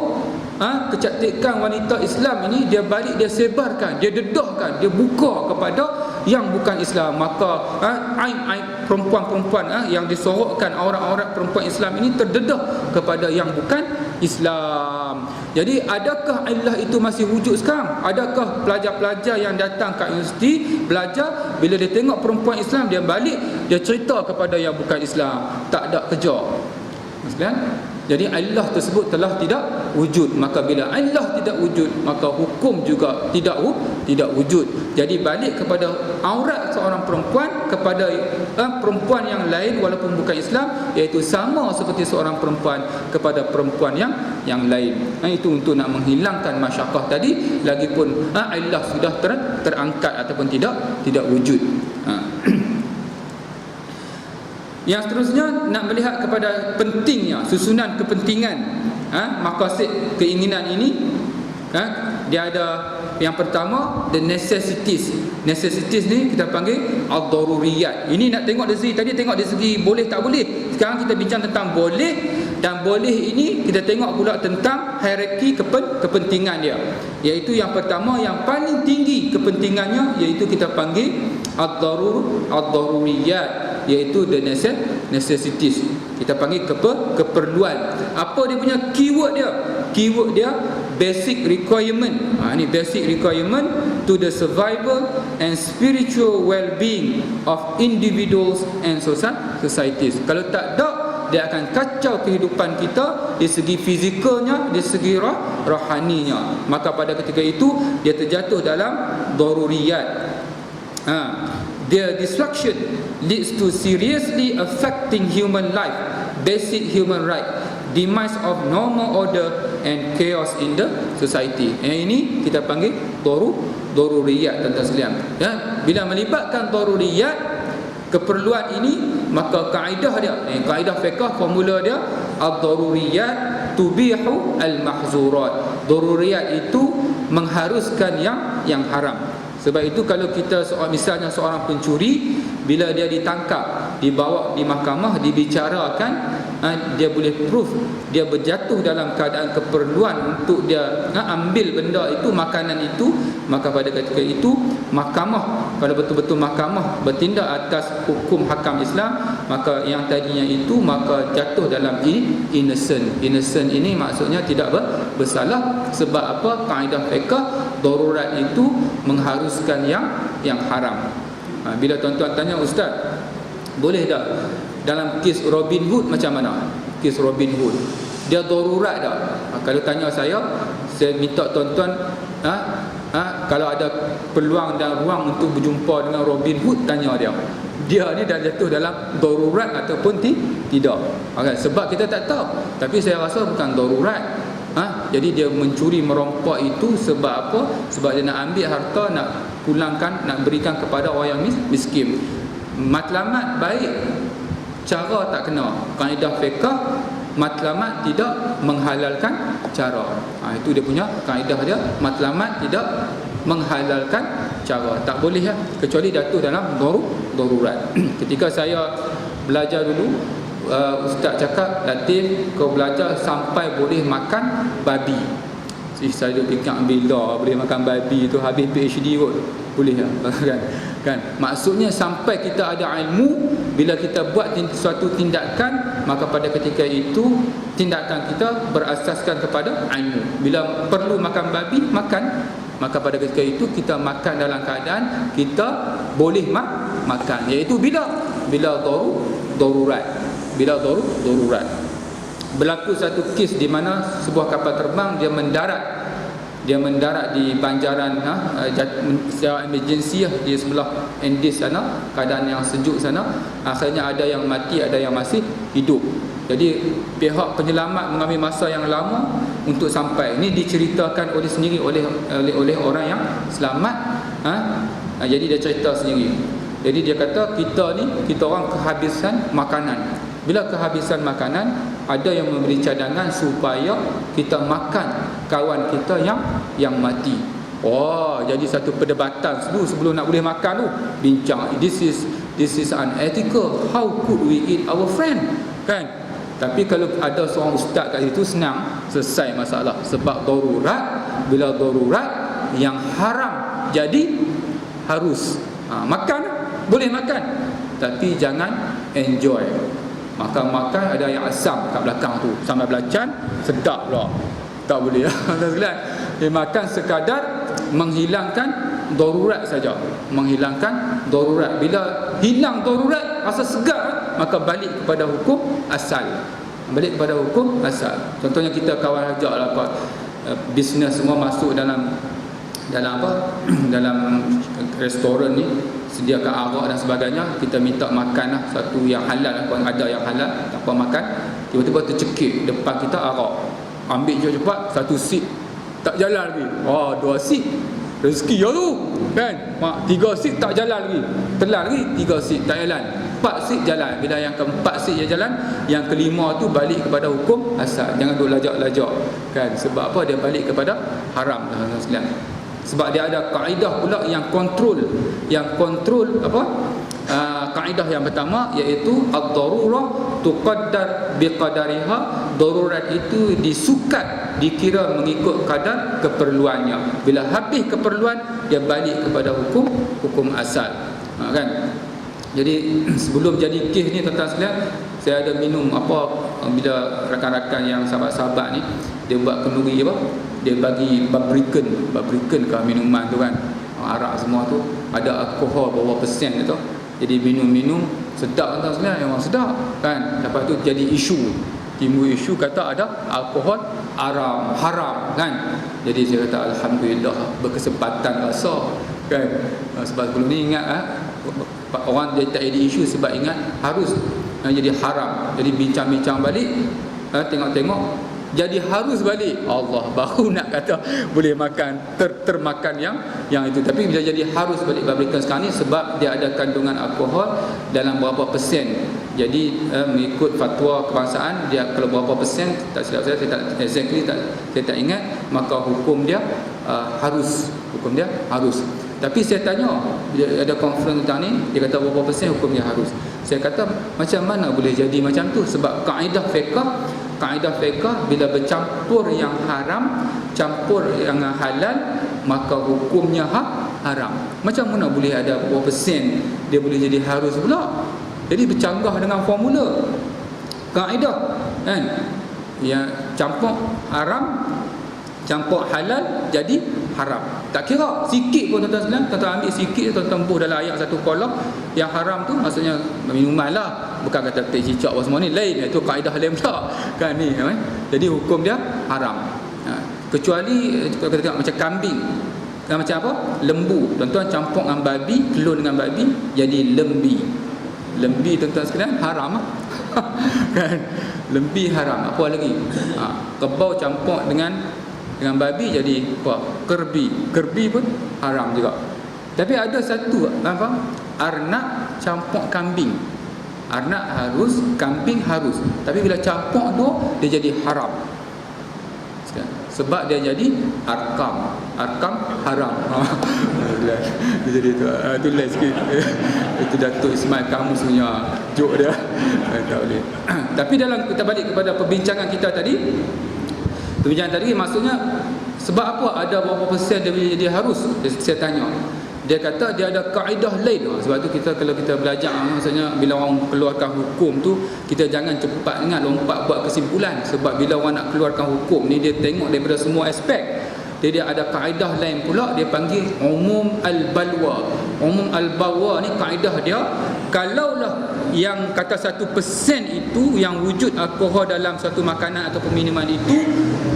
kecantikan wanita Islam ini, dia balik, dia sebarkan, dia dedahkan, dia buka kepada yang bukan Islam. Maka aib-aib perempuan-perempuan yang disorokkan, aurat-aurat perempuan Islam ini terdedah kepada yang bukan Islam. Jadi adakah illah itu masih wujud sekarang? Adakah pelajar-pelajar yang datang kat universiti belajar, bila dia tengok perempuan Islam, dia balik, dia cerita kepada yang bukan Islam? Tak ada kerja. Maksudnya, jadi illah tersebut telah tidak wujud. Maka bila illah tidak wujud, maka hukum juga tidak wujud. Jadi balik kepada aurat seorang perempuan kepada perempuan yang lain walaupun bukan Islam, iaitu sama seperti seorang perempuan kepada perempuan yang lain. Itu untuk nak menghilangkan masyakkah tadi. Lagipun illah sudah terangkat ataupun tidak wujud. Yang seterusnya, nak melihat kepada pentingnya susunan kepentingan, maqasid keinginan ini. Dia ada yang pertama, the necessities. Necessities ni kita panggil ad-daruriyat. Ini nak tengok dari segi, tadi tengok dari segi boleh tak boleh. Sekarang kita bincang tentang boleh, dan boleh ini kita tengok pula tentang hierarki kepentingan dia. Iaitu yang pertama, yang paling tinggi kepentingannya, iaitu kita panggil ad-daruriyat, iaitu the necessities. Kita panggil keperluan. Apa dia punya keyword dia? Keyword dia basic requirement. Ini basic requirement to the survival and spiritual well-being of individuals and societies. Kalau tak ada, dia akan kacau kehidupan kita di segi fizikalnya, di segi rohaninya. Maka pada ketika itu dia terjatuh dalam daruriyat. Their destruction leads to seriously affecting human life, basic human right, demise of normal order and chaos in the society. Yang ini kita panggil daruriyat, tuan-tuan sekalian. Ya, bila melibatkan daruriyat, keperluan ini, maka kaedah dia, kaedah fiqh, formula dia, ad-daruriyat tubihu al-mahzurat. Daruriyat itu mengharuskan yang haram. Sebab itu kalau kita misalnya seorang pencuri, bila dia ditangkap, dibawa di mahkamah, dibicarakan, dia boleh proof dia berjatuh dalam keadaan keperluan untuk dia ambil benda itu, makanan itu, maka pada ketika itu mahkamah, kalau betul-betul mahkamah bertindak atas hukum hakam Islam, maka yang tadinya itu maka jatuh dalam innocent. Innocent ini maksudnya tidak bersalah. Sebab apa? Kaedah fiqh, darurat itu mengharuskan yang haram. Bila tuan-tuan tanya, ustaz, boleh tak dalam kes Robin Hood macam mana? Kes Robin Hood, dia darurat tak? Kalau tanya saya minta tuan-tuan kalau ada peluang dan ruang untuk berjumpa dengan Robin Hood, tanya dia ni dah jatuh dalam darurat ataupun tidak. Sebab kita tak tahu, tapi saya rasa bukan darurat. Jadi dia mencuri, merompak itu sebab apa? Sebab dia nak ambil harta, nak pulangkan, nak berikan kepada orang yang miskin. Matlamat baik, cara tak kena. Kaedah fiqh, matlamat tidak menghalalkan cara. Itu dia punya kaedah dia. Matlamat tidak menghalalkan cara. Tak boleh kecuali jatuh dalam darurat. Ketika saya belajar dulu, ustaz cakap, Latif, kau belajar sampai boleh makan babi. Saya fikir bila boleh makan babi tu, habis PhD kot. Boleh kan? Maksudnya sampai kita ada ilmu, bila kita buat suatu tindakan, maka pada ketika itu tindakan kita berasaskan kepada ilmu. Bila perlu makan babi, makan. Maka pada ketika itu kita makan dalam keadaan kita boleh makan. Iaitu bila darurat. Bila darurat. Berlaku satu kes di mana sebuah kapal terbang dia mendarat di banjaran secara emergency di sebelah Andes sana, keadaan yang sejuk sana. Akhirnya ada yang mati, ada yang masih hidup. Jadi pihak penyelamat mengambil masa yang lama untuk sampai. Ini diceritakan oleh orang yang selamat. Jadi dia cerita sendiri. Jadi dia kata, kita orang kehabisan makanan. Bila kehabisan makanan, ada yang memberi cadangan supaya kita makan kawan kita yang mati. Jadi satu perdebatan sebelum nak boleh makan tu, bincang, this is unethical, how could we eat our friend, kan? Tapi kalau ada seorang ustaz kat situ, senang selesai masalah. Sebab darurat, bila darurat yang haram, jadi harus makan, boleh makan, tapi jangan enjoy. Makan ada yang asam kat belakang tu, sampai belacan, sedap pula. Tak boleh. Dia makan sekadar menghilangkan darurat saja. Menghilangkan darurat. Bila hilang darurat, rasa segar, maka balik kepada hukum asal. Balik kepada hukum asal. Contohnya kita kawan ajak lah, bisnes semua masuk dalam apa? Dalam restoran ni, sediakan arak dan sebagainya. Kita minta makan satu yang halal, ada yang halal, tak apa makan. Tiba-tiba tercekik depan kita arak. Ambil cepat, satu seat tak jalan lagi. 2 seat rezeki tu, kan? 3 seat tak jalan lagi, telan lagi 3 seat tak jalan, 4 seat jalan. Bila yang keempat seat yang jalan, yang kelima tu balik kepada hukum asal. Jangan duk lajak-lajak, kan? Sebab apa? Dia balik kepada haram, sekalian. Sebab dia ada kaedah pula yang kontrol apa? Kaedah yang pertama iaitu ad-darurah tuqaddar biqadariha. Darurat itu disukat, dikira mengikut kadar keperluannya. Bila habis keperluan, dia balik kepada hukum asal. Kan? Jadi sebelum jadi kes ni tuan-tuan sekalian, saya ada minum apa, bila rakan-rakan yang sahabat-sahabat ni dia buat kenduri apa, dia bagi babrikan ke minuman tu kan, arak semua tu ada alkohol berapa persen tu. Jadi minum sedap tuan-tuan sekalian, memang sedap kan. Lepas tu jadi timbul isu kata ada alkohol haram kan. Jadi saya kata alhamdulillah berkesempatan rasa kan. Sebab sebelum ni ingat orang dia tak jadi isu sebab ingat harus jadi haram. Jadi bincang-bincang balik, tengok jadi harus balik. Allah, baru nak kata boleh makan termakan yang itu. Tapi bila jadi harus balik babrikan sekarang ni sebab dia ada kandungan alkohol dalam berapa persen. Jadi mengikut fatwa kebangsaan, dia kalau berapa persen tak silap saya tak exactly, saya tak ingat, maka hukum dia harus. Tapi saya tanya, bila ada conference tentang ni, dia kata berapa persen hukum dia harus. Saya kata macam mana boleh jadi macam tu? Sebab kaedah fiqh bila bercampur yang haram, campur yang halal, maka hukumnya haram. Macam mana boleh ada berapa persen dia boleh jadi harus pula? Jadi bercanggah dengan formula kaedah kan. Yang campur haram, campur halal jadi haram. Tak kira sikit pun tuan-tuan sekalian, tuan-tuan ambil sikit, tuan-tuan buh dalam ayat satu kolah. Yang haram tu maksudnya minuman lah, bukan kata teh cicak apa semua ni, lain. Itu kaedah lain pula kan ni kan? Jadi hukum dia haram. Kecuali kalau kita tengok macam kambing, macam apa? Lembu. Tuan-tuan campur dengan babi, telur dengan babi jadi lembi. Lembi tuan-tuan sekalian haram kan? Lembi haram. Apa lagi? Kebau campur dengan babi jadi apa? Kerbi pun haram juga. Tapi ada satu apa? Arnak campur kambing. Arnak harus, kambing harus. Tapi bila campur tu dia jadi haram. Sebab dia jadi arkam haram. Dia jadi tu lain sikit. Itu Datuk Ismail Kamus punya joke dia. Tak boleh. Tapi dalam kita balik kepada perbincangan kita tadi, maksudnya sebab apa ada berapa persen dia boleh jadi harus? Saya tanya. Dia kata dia ada kaedah lain. Sebab tu kalau kita belajar, maksudnya bila orang keluarkan hukum tu, kita jangan cepat lompat buat kesimpulan. Sebab bila orang nak keluarkan hukum ni, dia tengok daripada semua aspek. Dia ada kaedah lain pula, dia panggil umum al-balwa. Umum al-balwa ni kaedah dia, kalaulah yang kata 1% itu yang wujud alkohol dalam satu makanan atau minuman itu,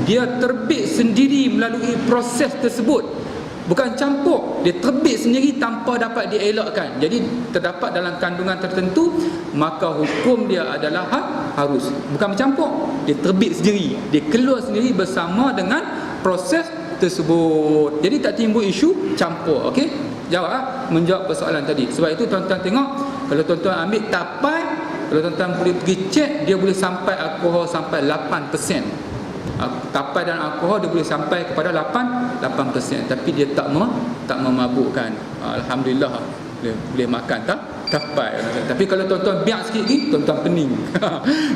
dia terbit sendiri melalui proses tersebut. Bukan campur, dia terbit sendiri tanpa dapat dielakkan. Jadi terdapat dalam kandungan tertentu, maka hukum dia adalah harus. Bukan bercampur, dia terbit sendiri, dia keluar sendiri bersama dengan proses tersebut. Jadi tak timbul isu campur. Okey? Jawab menjawab persoalan tadi. Sebab itu tuan-tuan tengok, kalau tuan-tuan ambil tapai, kalau tuan-tuan boleh pergi cek, dia boleh sampai alkohol sampai 8%. Tapai dan alkohol dia boleh sampai kepada 8%, tapi dia tak memabukkan. Alhamdulillah boleh makan tapai. Tapi kalau tuan-tuan biak sikit lagi, tuan-tuan pening.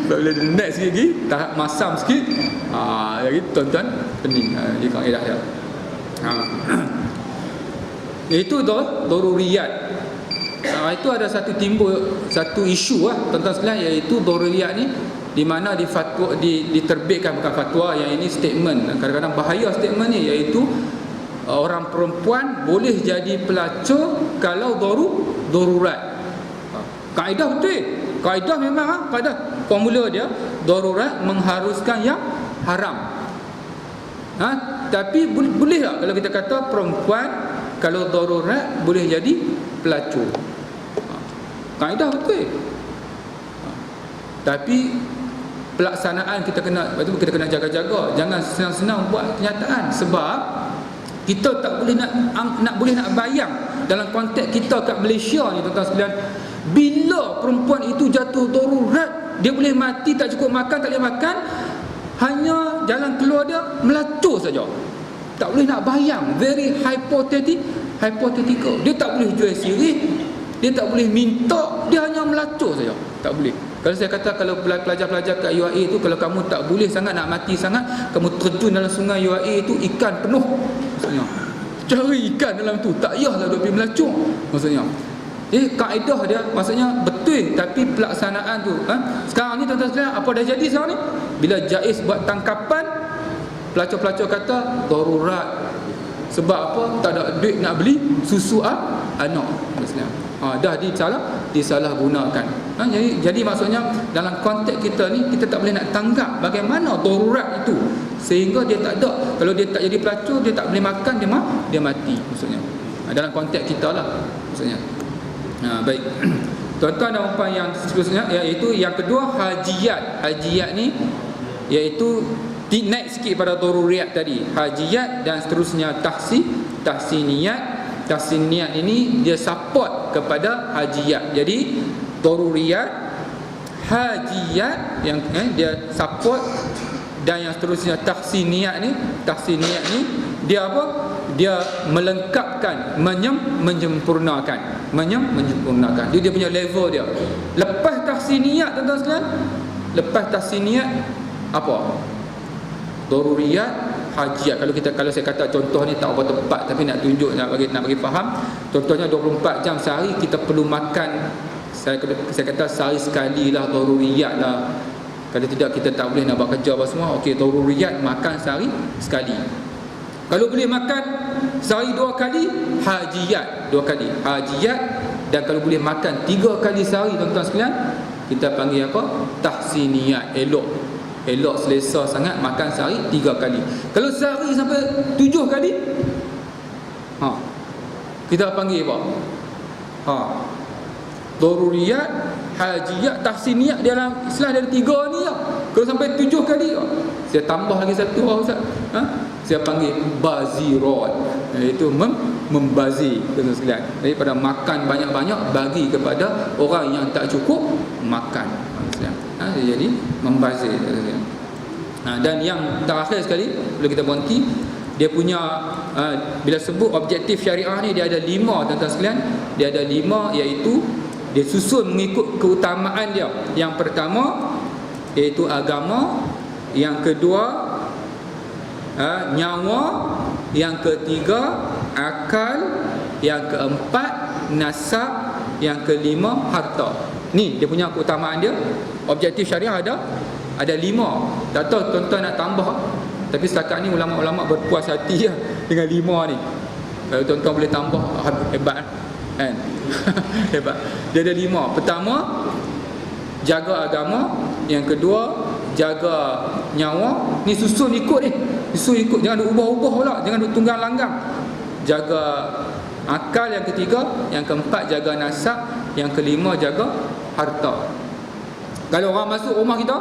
Bila dia naik sikit lagi, tahap masam sikit, lagi tuan-tuan pening. Dia kaedah dia. Itu daruriyat. Itu ada satu isu tuan-tuan sekalian, iaitu daruriyat ni di mana diterbitkan, bukan fatwa, yang ini statement. Kadang-kadang bahaya statement ni, iaitu orang perempuan boleh jadi pelacur kalau darurat. Kaedah betul. Kaedah memang kaedah formula dia, darurat mengharuskan yang haram. Tapi boleh tak kalau kita kata perempuan kalau darurat boleh jadi pelacur? Kaedah betul. Tapi pelaksanaan kita kena jaga-jaga. Jangan senang-senang buat kenyataan, sebab kita tak boleh nak bayang dalam konteks kita kat Malaysia ni tuan-tuan sekalian, bila perempuan itu jatuh darurat, dia boleh mati, tak cukup makan, tak boleh makan, hanya jalan keluar dia melacur saja. Tak boleh nak bayang. Very hypothetical. Dia tak boleh jual sirih, dia tak boleh minta, dia hanya melacur saja. Tak boleh. Kalau saya kata, kalau pelajar-pelajar kat UAE tu, kalau kamu tak boleh sangat, nak mati sangat, kamu terjun dalam sungai UAE tu, ikan penuh maksudnya. Cari ikan dalam tu, tak payahlah duk pergi melacur maksudnya. Jadi kaedah dia maksudnya betul, tapi pelaksanaan tu sekarang ni tuan-tuan sekalian, apa dah jadi sekarang ni? Bila Jais buat tangkapan, pelacur-pelacur kata darurat. Sebab apa? Tak ada duit nak beli susu anak maksudnya. Dah disalah gunakan. Jadi maksudnya dalam konteks kita ni, kita tak boleh nak tanggap bagaimana darurat itu, sehingga dia tak ada. Kalau dia tak jadi pelacur, dia tak boleh makan, dia mati maksudnya. Dalam konteks kita lah maksudnya. Baik. Tuan-tuan dan puan yang seterusnya, iaitu yang kedua, hajiat. Hajiat ni iaitu naik sikit pada daruriyat tadi. Hajiat dan seterusnya tahsiniyat. Tahsiniyat ini dia support kepada hajiat. Jadi daruriyat, hajiat yang dia support, dan yang seterusnya tahsiniyat ni dia apa? Dia melengkapkan, menyempurnakan. Dia punya level dia. Lepas tahsiniyat, tuan-tuan sekalian, lepas tahsiniyat apa? Daruriyat, hajiat. Kalau saya kata contoh ni tak apa tepat, tapi nak tunjuk, nak bagi faham. Contohnya 24 jam sehari kita perlu makan, saya kata sehari sekali lah daruriyat lah. Kalau tidak kita tak boleh nak buat kerja apa semua. Okey, daruriyat makan sehari sekali. Kalau boleh makan sehari 2 kali, hajiat 2 kali. Hajiat. Dan kalau boleh makan 3 kali sehari, tuan-tuan sekalian, kita panggil apa? Tahsiniyat. Elok selesa sangat makan sehari 3 kali. Kalau sehari sampai 7 kali, kita panggil apa? Daruriyat, hajiat, tahsiniyat dalam Islam ada 3 ni lah. Kalau sampai 7 kali, saya tambah lagi satu Ustaz. Saya panggil bazirat, iaitu membazir, tuan-tuan sekalian. Daripada makan banyak-banyak, bagi kepada orang yang tak cukup makan. Jadi membazir. Dan yang terakhir sekali, bila kita berhenti, dia punya bila sebut objektif syariah ni, dia ada 5, tuan-tuan sekalian. Dia ada 5, iaitu dia susun mengikut keutamaan dia. Yang pertama iaitu agama, yang kedua nyawa, yang ketiga akal, yang keempat nasab, yang kelima harta. Ni dia punya keutamaan dia. Objektif syariah ada 5. Tak tahu tuan-tuan nak tambah, tapi setakat ni ulama-ulama berpuas hati lah dengan 5 ni. Kalau tuan-tuan boleh tambah, hebat kan? Hebat. Dia ada 5. Pertama, jaga agama. Yang kedua, jaga nyawa. Ni susun ikut ni. Jangan duk ubah-ubah pula, jangan duk tunggang langgang. Jaga akal yang ketiga, yang keempat jaga nasab, yang kelima jaga harta. Kalau orang masuk rumah kita,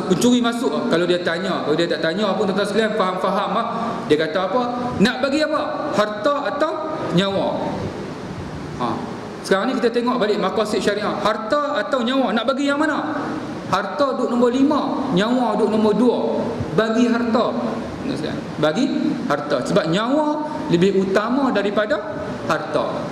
pencuri masuk, kalau dia tanya, kalau dia tak tanya pun tuan-tuan sekalian faham dia kata apa? Nak bagi apa? Harta atau nyawa? Sekarang ni kita tengok balik maqasid syariah. Harta atau nyawa, nak bagi yang mana? Harta duduk nombor 5, nyawa duduk nombor 2. Bagi harta. Bagi harta. Sebab nyawa lebih utama daripada harta.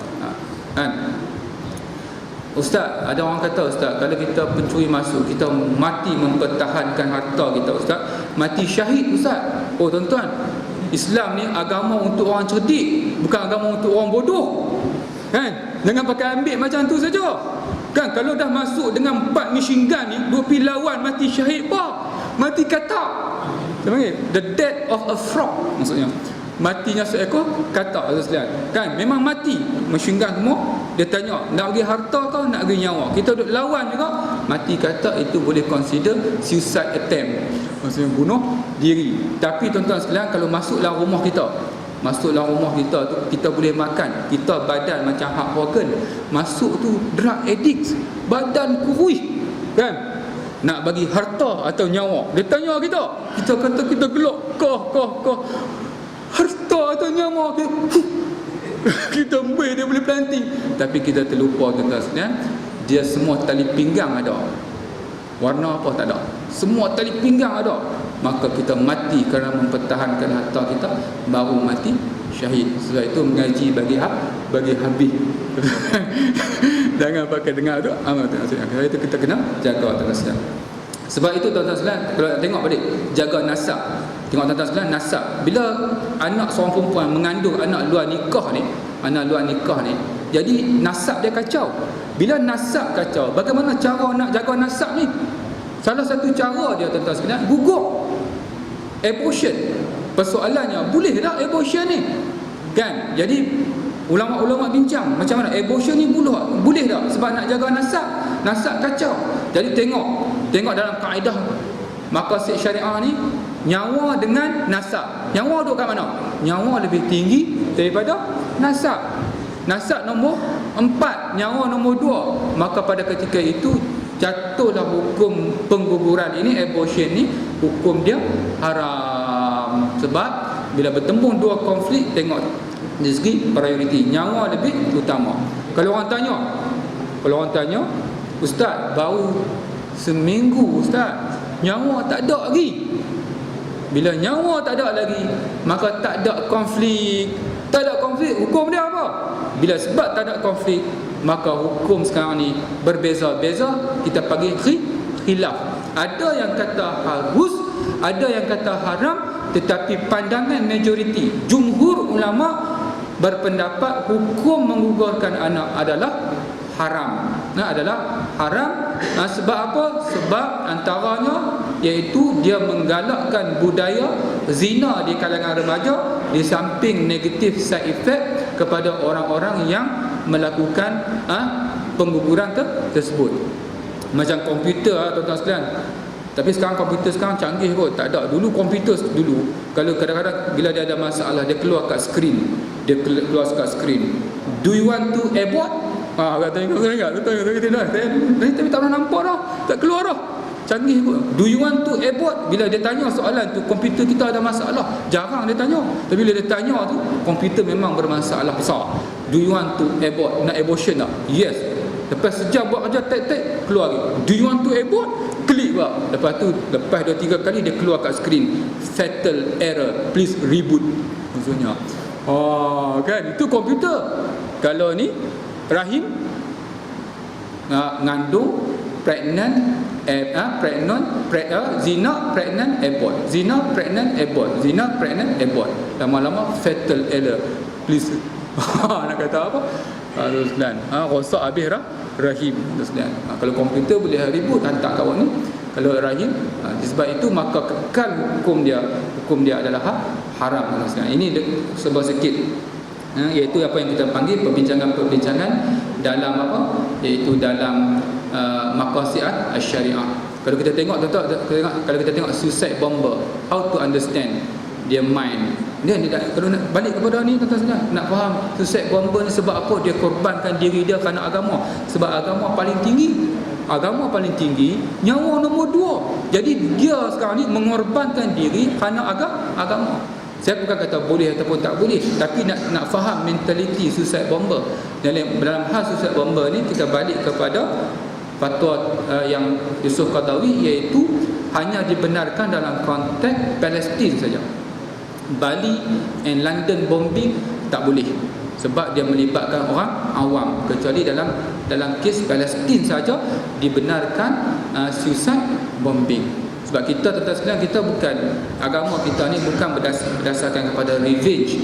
Ustaz, ada orang kata, Ustaz, kalau kita pencuri masuk, kita mati mempertahankan harta kita, Ustaz. Mati syahid, Ustaz. Oh tuan-tuan, Islam ni agama untuk orang cerdik, bukan agama untuk orang bodoh. Kan? Jangan pakai ambil macam tu saja. Kan, kalau dah masuk dengan 4 machine gun ni, 2 pi lawan, mati syahid apa? Mati katak. Dia panggil the death of a frog, maksudnya matinya seekor katak, sekalian. Kan, memang mati. Machine gun semua. Dia tanya, nak bagi harta ke nak bagi nyawa? Kita duduk lawan juga, mati katak itu boleh consider suicide attempt, maksudnya bunuh diri. Tapi tuan-tuan sekalian, kalau masuk dalam rumah kita tu, kita boleh makan. Kita badan macam hak organ. Masuk tu drug addict, badan kurus. Kan? Nak bagi harta atau nyawa? Dia tanya kita. Kita kata kita gelak. Kau. Harta atau nyawa? Kita ambil, dia boleh planting. Tapi kita terlupa, tuan-tuan sekalian, dia semua tali pinggang ada. Warna apa tak ada. Semua tali pinggang ada. maka kita mati kerana mempertahankan harta kita, baru mati syahid. Sebab itu mengaji bagi habis. Jangan pakai dengar tu amat. Sebab itu kita kena jaga tuan-tuan. Sebab itu tuan-tuan sekalian, kalau tengok balik, jaga nasab. Tengok tuan-tuan sekalian, nasab. Bila anak seorang perempuan mengandung anak luar nikah ni, jadi nasab dia kacau. Bila nasab kacau, bagaimana cara nak jaga nasab ni? Salah satu cara dia tuan-tuan sekalian, gugur. Abortion. Persoalannya, boleh tak abortion ni? Kan? Jadi ulama-ulama bincang macam mana abortion ni boleh tak? Sebab nak jaga nasab kacau. Jadi tengok dalam kaedah maqasid syariah ni, nyawa dengan nasab. Nyawa duduk kat mana? Nyawa lebih tinggi daripada nasab. Nasab nombor 4, nyawa nombor 2. Maka pada ketika itu jatuhlah hukum pengguguran ini, abortion ni, hukum dia haram. Sebab bila bertembung dua konflik, tengok dari segi prioriti, nyawa lebih utama. Kalau orang tanya, ustaz, baru seminggu ustaz, nyawa tak ada lagi. Bila nyawa tak ada lagi, maka tak ada konflik. Tak ada konflik, hukum dia apa? Bila sebab tak ada konflik, maka hukum sekarang ni berbeza-beza. Kita panggil khilaf. Ada yang kata harus, ada yang kata haram. Tetapi pandangan majoriti, jumhur ulama berpendapat hukum menggugurkan anak adalah haram. Sebab apa? Sebab antaranya iaitu dia menggalakkan budaya zina di kalangan remaja, di samping negatif side effect kepada orang-orang yang melakukan pengguguran tersebut. Macam komputer tuan-tuan sekalian. Tapi sekarang komputer sekarang canggih kot. Tak ada. Dulu komputer kalau kadang-kadang bila dia ada masalah, dia keluar kat skrin. Do you want to abort? Tapi tak pernah nampak dah. Tak keluar dah. Canggih kot. Do you want to abort? Bila dia tanya soalan tu, komputer kita ada masalah. Jarang dia tanya. Tapi bila dia tanya tu, komputer memang bermasalah besar. Do you want to abort? Nak abortion tak? Yes. Lepas sejam buat kerja, tek keluar lagi. Do you want to abort? Klik pula. Lepas tu, lepas 2-3 kali dia keluar kat skrin, fatal error, please reboot. Maksudnya kan, itu komputer. Kalau ni rahim, ngandung, pregnant, zina, pregnant, abort. Zina, pregnant, abort. Zina, pregnant, abort. Lama-lama fatal error, please. Nak kata apa? Rosak habis rahim. Kalau komputer boleh reboot, hantar kawan ni. Kalau rahim, sebab itu maka kekal hukum dia adalah haram. Ini sebuah sikit, iaitu apa yang kita panggil perbincangan dalam apa, iaitu dalam maqasid syariah. Kalau kita tengok suicide bomber, how to understand their mind. Dia kalau nak balik kepada ni tuan-tuan, nak faham suicide bomber ni sebab apa dia korbankan diri dia kerana agama. Sebab agama paling tinggi, nyawa nombor 2. Jadi dia sekarang ni mengorbankan diri kerana agama. Saya bukan kata boleh ataupun tak boleh, tapi nak faham mentaliti suicide bomber. Dalam hal suicide bomber ni, kita balik kepada fatwa yang Yusuf Qaradawi, iaitu hanya dibenarkan dalam konteks Palestin saja. Bali and London bombing tak boleh, sebab dia melibatkan orang awam. Kecuali dalam kes Palestin saja dibenarkan suicide bombing. Sebab kita tuan-tuan sekalian, kita bukan, agama kita ni bukan berdasarkan kepada revenge,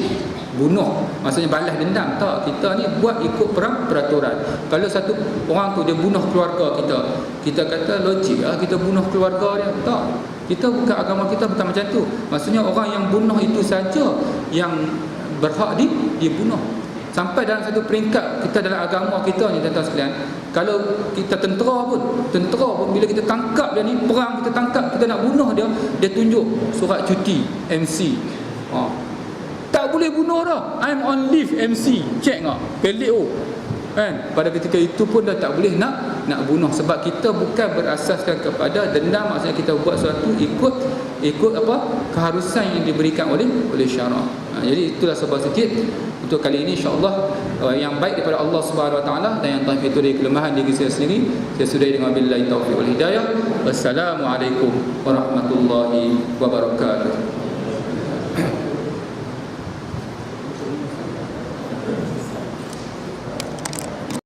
bunuh, maksudnya balas dendam. Tak, kita ni buat ikut peraturan. Kalau satu orang tu dia bunuh keluarga kita kata logik kita bunuh keluarga dia. Tak, kita bukan, agama kita bukan macam tu. Maksudnya orang yang bunuh itu saja yang berhak dibunuh. Sampai dalam satu peringkat kita dalam agama kita ni tuan-tuan sekalian, kalau kita tentera pun bila kita tangkap dia ni, perang kita tangkap, kita nak bunuh dia tunjuk surat cuti MC. Tak boleh bunuh dah. I'm on leave MC. Check tak? Pelik kan? Pada ketika itu pun dah tak boleh nak nak bunuh, sebab kita bukan berasaskan kepada dendam. Maksudnya kita buat sesuatu ikut apa keharusan yang diberikan oleh syarak. Jadi itulah sebab sikit untuk kali ini, insya-Allah yang baik daripada Allah Subhanahu Wa Taala, dan yang taufik itu dari kelemahan diri saya sendiri. Saya sudahi dengan billahi taufiq wal hidayah. Wassalamualaikum warahmatullahi wabarakatuh.